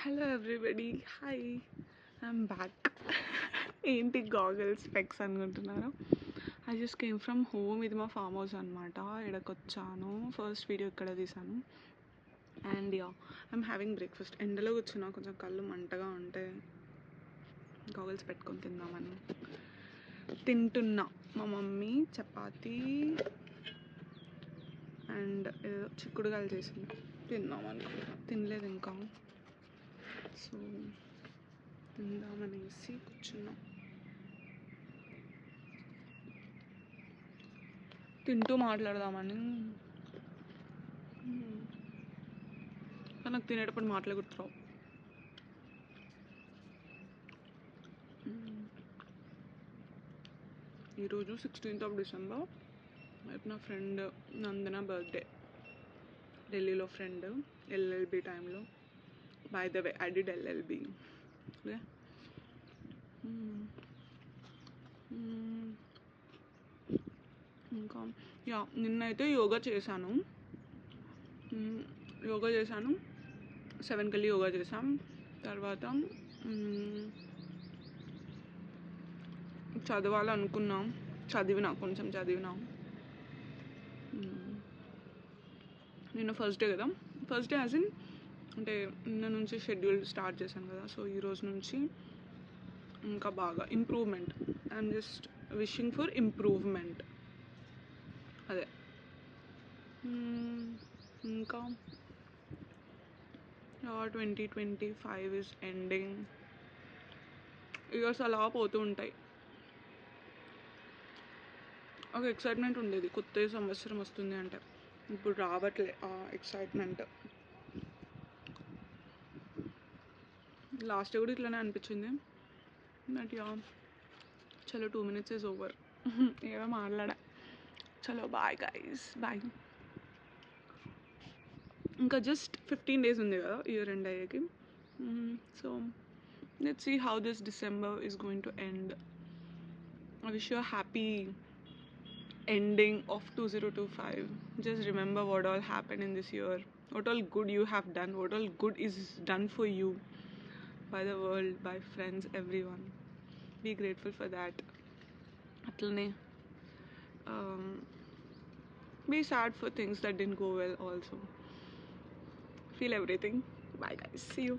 Hello everybody, hi, I'm back. ఏంటి goggles specs అనుకుంటున్నారు? I just came from home. ఇది మా ఫామ్ హౌస్ అనమాట. ఇక్కడికి వచ్చాను, ఫస్ట్ వీడియో ఇక్కడ తీసాను. And yeah, I'm having breakfast. ఎండలో కూర్చున్నా, కొంచెం కళ్ళు మంటగా ఉంటే గాగల్స్ పెట్టుకొని తిందామని తింటున్నా. మా మమ్మీ చపాతీ అండ్ ఏదో చిక్కుడుగాయలు చేసింది, తిందాం అనుకుంటున్నా. తినలేదు ఇంకా, సో తిందామనేసి కూర్చున్నాం. తింటూ మాట్లాడదామని. నాకు తినేటప్పుడు మాటలు గుర్తురావు. ఈరోజు 16th of December. రేపు నా ఫ్రెండ్ నందన బర్త్డే. ఢిల్లీలో ఫ్రెండ్, ఎల్ఎల్బి టైంలో. By the way, I did LLB. ఇంకా యా, నిన్నైతే యోగా చేశాను. 7కి వెళ్ళి యోగా చేసాం. తర్వాత చదవాలనుకున్నాం, కొంచెం చదివినా. నిన్న ఫస్ట్ డే కదా, ఫస్ట్ డే యాజ్ ఇన్ అంటే నిన్న నుంచి షెడ్యూల్ స్టార్ట్ చేశాను కదా, సో ఈరోజు నుంచి ఇంకా బాగా improvement. I'm just wishing for improvement. అదే. ఇంకా 2025 ఈజ్ ఎండింగ్. ఇయర్స్ అలా పోతూ ఉంటాయి. ఒక ఎక్సైట్మెంట్ ఉండేది, కొత్త సంవత్సరం వస్తుంది అంటే. ఇప్పుడు రావట్లే ఆ ఎక్సైట్మెంట్. లాస్ట్ కూడా ఇట్లానే అనిపించింది. బట్ యా, చలో 2 minutes ఈజ్ ఓవర్. ఏదో మాట్లాడా. చలో బాయ్ గైస్, బాయ్. ఇంకా జస్ట్ 15 days ఉంది కదా ఇయర్ ఎండ్ అయ్యేకి. So let's see how this December is going to end. I wish you a happy ending of 2025. Just remember what all happened in this year, what all good you have done, what all good is done for you by the world, by friends, everyone. Be grateful for that. Atlane be sad for things that didn't go well also. Feel everything. Bye guys, see you.